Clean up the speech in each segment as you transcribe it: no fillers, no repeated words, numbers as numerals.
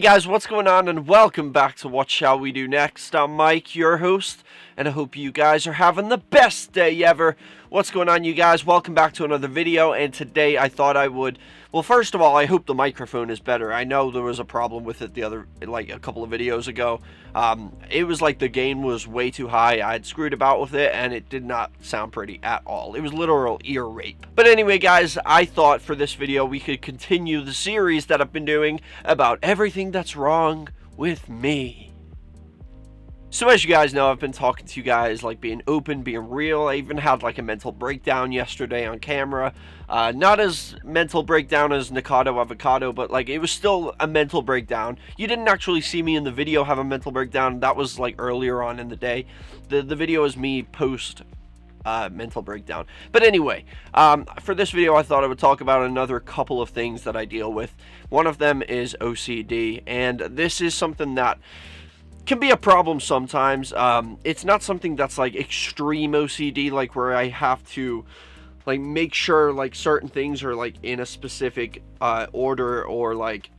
guys, what's going on, and welcome back to What Shall We Do Next. I'm Mike, your host, and I hope you guys are having the best day ever. What's going on, you guys? Welcome back to another video, and today I thought I would... Well, first of all, I hope the microphone is better. I know there was a problem with it a couple of videos ago. It was like the gain was way too high. I had screwed about with it, and it did not sound pretty at all. It was literal ear rape. But anyway, guys, I thought for this video we could continue the series that I've been doing about everything that's wrong with me. So as you guys know, I've been talking to you guys, like being open, being real. I even had like a mental breakdown yesterday on camera. Not as mental breakdown as Nikado Avocado, but like it was still a mental breakdown. You didn't actually see me in the video have a mental breakdown. That was like earlier on in the day. The video is me post mental breakdown. But anyway, for this video I thought I would talk about another couple of things that I deal with. One of them is OCD, and this is something that can be a problem sometimes. It's not something that's like extreme OCD, like where I have to like make sure like certain things are like in a specific order, or like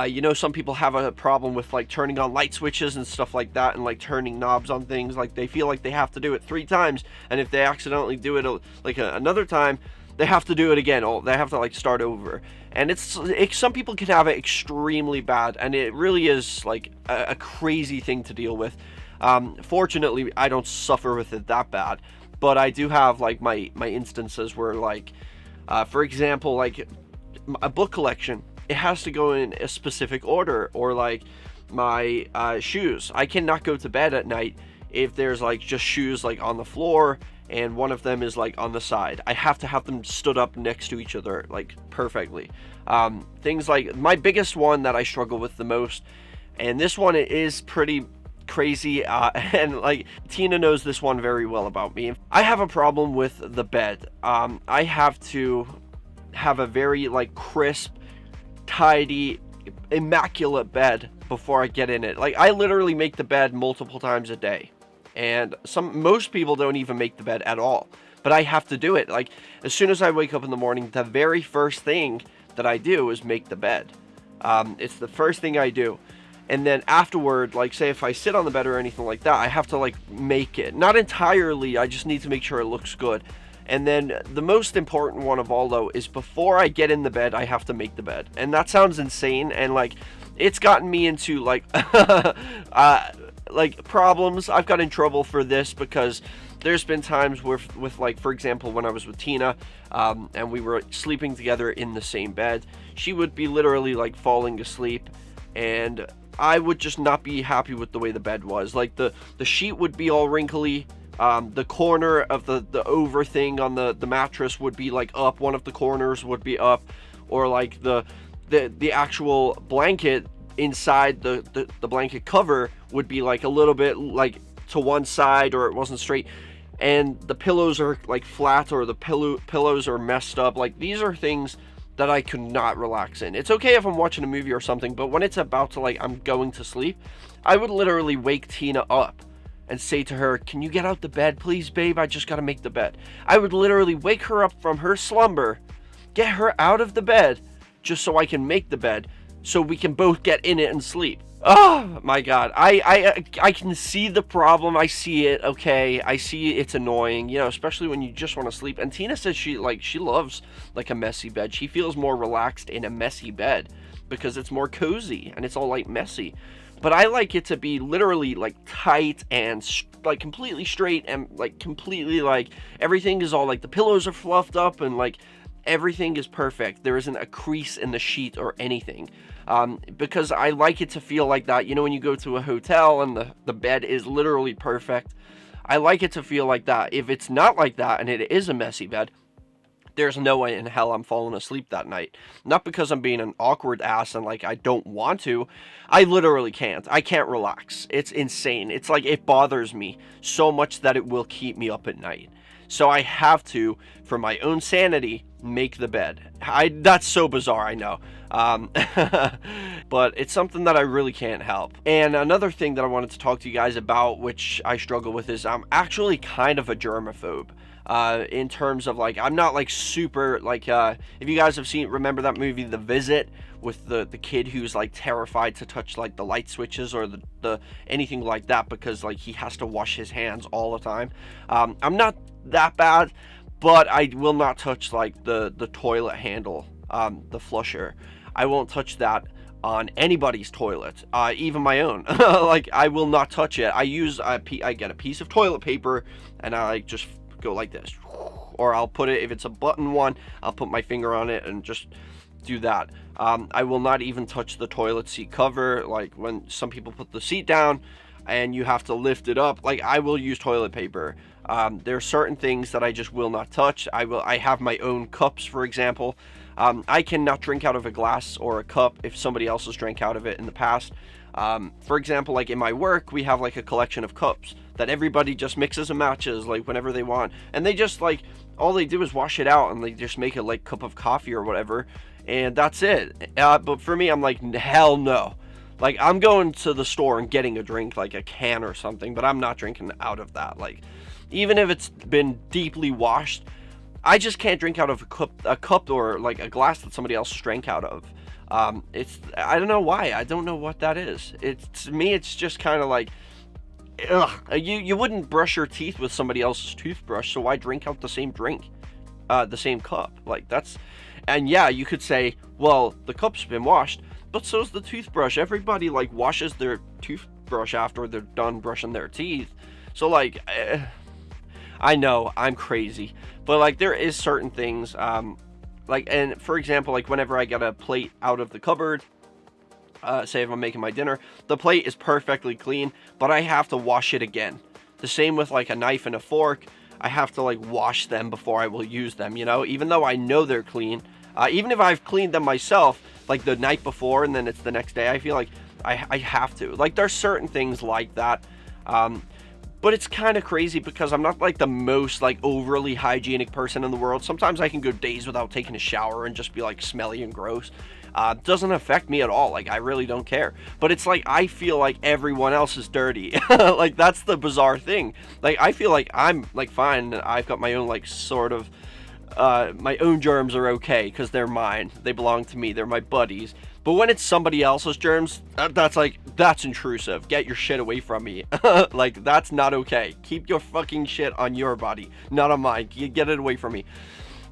you know, some people have a problem with like turning on light switches and stuff like that, and like turning knobs on things. Like they feel like they have to do it 3 times, and if they accidentally do it another time, they have to do it again. They have to like start over. And some people can have it extremely bad, and it really is like a crazy thing to deal with. Fortunately, I don't suffer with it that bad, but I do have like my instances where, like, for example, like a book collection, it has to go in a specific order, or like my shoes. I cannot go to bed at night if there's like just shoes like on the floor and one of them is like on the side. I have to have them stood up next to each other like perfectly. Things like my biggest one that I struggle with the most, and this one is pretty crazy, and like Tina knows this one very well about me. I have a problem with the bed. I have to have a very like crisp, tidy, immaculate bed before I get in it. Like I literally make the bed multiple times a day, and most people don't even make the bed at all, but I have to do it. Like as soon as I wake up in the morning, the very first thing that I do is make the bed. It's the first thing I do, and then afterward, like say if I sit on the bed or anything like that, I have to like make it, not entirely, I just need to make sure it looks good. And then the most important one of all, though, is before I get in the bed, I have to make the bed. And that sounds insane, and like it's gotten me into like like problems. I've got in trouble for this because there's been times where with like, for example, when I was with Tina, and we were sleeping together in the same bed, she would be literally like falling asleep, and I would just not be happy with the way the bed was. Like the sheet would be all wrinkly. The corner of the over thing on the mattress would be like up, one of the corners would be up, or like the actual blanket inside the blanket cover would be like a little bit like to one side, or it wasn't straight, and the pillows are like flat, or the pillows are messed up. Like these are things that I could not relax in. It's okay if I'm watching a movie or something, but when it's about to like I'm going to sleep, I would literally wake Tina up and say to her, "Can you get out the bed, please, babe? I just gotta make the bed." I would literally wake her up from her slumber, get her out of the bed, just so I can make the bed, so we can both get in it and sleep. Oh my god, I can see the problem. I see it, okay? I see it's annoying, you know, especially when you just want to sleep. And Tina says she loves like a messy bed. She feels more relaxed in a messy bed because it's more cozy and it's all like messy. But I like it to be literally like tight and like completely straight, and like completely like everything is all like the pillows are fluffed up and like everything is perfect. There isn't a crease in the sheet or anything, because I like it to feel like that. You know, when you go to a hotel and the bed is literally perfect, I like it to feel like that. If it's not like that and it is a messy bed, there's no way in hell I'm falling asleep that night. Not because I'm being an awkward ass and like I don't want to. I literally can't. I can't relax. It's insane. It's like it bothers me so much that it will keep me up at night. So I have to, for my own sanity, make the bed. That's so bizarre, I know. But it's something that I really can't help. And another thing that I wanted to talk to you guys about, which I struggle with, is I'm actually kind of a germaphobe. In terms of like, I'm not like super like, if you guys have remember that movie The Visit, with the kid who's like terrified to touch like the light switches or the anything like that, because like he has to wash his hands all the time. I'm not that bad, but I will not touch like the toilet handle, the flusher. I won't touch that on anybody's toilet, even my own. Like, I will not touch it. I get a piece of toilet paper and I just go like this, or I'll put it, if it's a button one, I'll put my finger on it and just do that. I will not even touch the toilet seat cover. Like, when some people put the seat down and you have to lift it up, like, I will use toilet paper. There are certain things that I just will not touch. I have my own cups, for example. I cannot drink out of a glass or a cup if somebody else has drank out of it in the past. For example, like in my work, we have like a collection of cups that everybody just mixes and matches like whenever they want, and they just like, all they do is wash it out and they just make a like cup of coffee or whatever, and that's it. But for me, I'm like, hell no. Like, I'm going to the store and getting a drink, like a can or something, but I'm not drinking out of that. Like, even if it's been deeply washed, I just can't drink out of a cup or like a glass that somebody else drank out of. I don't know why. I don't know what that is. To me, it's just kind of like, ugh. You wouldn't brush your teeth with somebody else's toothbrush, so why drink out the same drink, the same cup? Like, that's, and yeah, you could say, well, the cup's been washed, but so's the toothbrush. Everybody like washes their toothbrush after they're done brushing their teeth. So like, I know I'm crazy, but like, there is certain things, like, and for example, like whenever I get a plate out of the cupboard, say if I'm making my dinner, the plate is perfectly clean, but I have to wash it again. The same with like a knife and a fork. I have to like wash them before I will use them, you know, even though I know they're clean. Even if I've cleaned them myself, like the night before and then it's the next day, I feel like I have to. Like, there's certain things like that. But it's kind of crazy because I'm not like the most like overly hygienic person in the world. Sometimes I can go days without taking a shower and just be like smelly and gross. Doesn't affect me at all. Like, I really don't care. But it's like, I feel like everyone else is dirty. Like, that's the bizarre thing. Like, I feel like I'm like fine. I've got my own like sort of, my own germs are okay because they're mine. They belong to me. They're my buddies. But when it's somebody else's germs, that's intrusive. Get your shit away from me. Like, that's not okay. Keep your fucking shit on your body, not on mine. Get it away from me.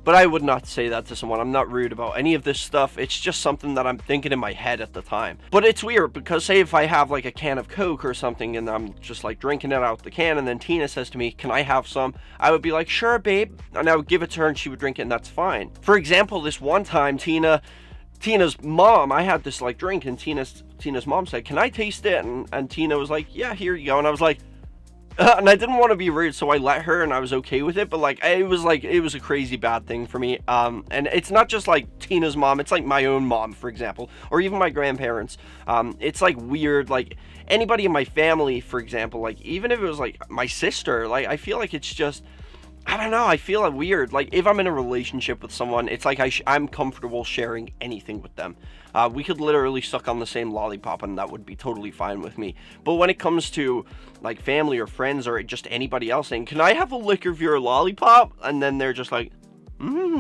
But I would not say that to someone. I'm not rude about any of this stuff. It's just something that I'm thinking in my head at the time. But it's weird because, say if I have like a can of Coke or something and I'm just like drinking it out the can, and then Tina says to me, can I have some? I would be like, sure, babe. And I would give it to her and she would drink it, and that's fine. For example, this one time, Tina's mom, I had this like drink, and Tina's mom said, can I taste it? And Tina was like, yeah, here you go. And I was like, and I didn't want to be rude, so I let her, and I was okay with it. But like, it was a crazy bad thing for me. And it's not just like Tina's mom, it's like my own mom, for example, or even my grandparents. It's like weird, like anybody in my family, for example, like even if it was like my sister, like I feel like it's just, I don't know, I feel weird. Like, if I'm in a relationship with someone, it's like I'm comfortable sharing anything with them. We could literally suck on the same lollipop and that would be totally fine with me. But when it comes to like family or friends or just anybody else saying, can I have a lick of your lollipop? And then they're just like,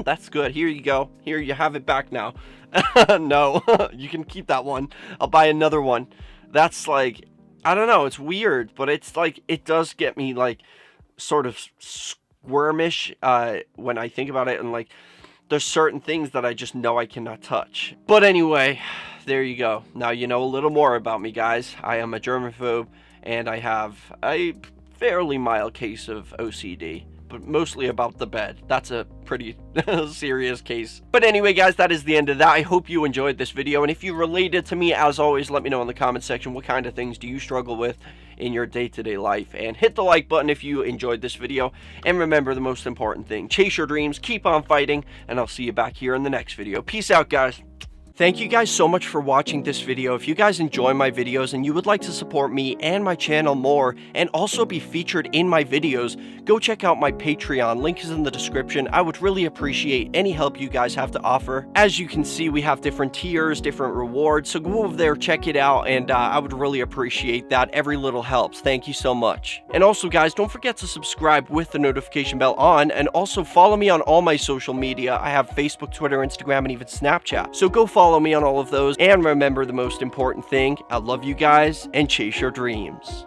that's good. Here you go. Here, you have it back now. No, you can keep that one. I'll buy another one. That's like, I don't know. It's weird, but it's like, it does get me like sort of squirmish when I think about it, and like, there's certain things that I just know I cannot touch. But anyway, there you go. Now you know a little more about me, guys. I am a germaphobe, and I have a fairly mild case of OCD, but mostly about the bed. That's a pretty serious case. But anyway, guys, that is the end of that. I hope you enjoyed this video, and if you related to me, as always, let me know in the comment section what kind of things do you struggle with in your day-to-day life, and hit the like button if you enjoyed this video. And remember the most important thing, chase your dreams, keep on fighting, and I'll see you back here in the next video. Peace out, guys. Thank you guys so much for watching this video. If you guys enjoy my videos and you would like to support me and my channel more and also be featured in my videos, go check out my Patreon. Link is in the description. I would really appreciate any help you guys have to offer. As you can see, we have different tiers, different rewards, so go over there, check it out, and I would really appreciate that. Every little helps. Thank you so much. And also, guys, don't forget to subscribe with the notification bell on, and also follow me on all my social media. I have Facebook, Twitter, Instagram, and even Snapchat. So go follow me on all of those, and remember the most important thing: I love you guys, and chase your dreams.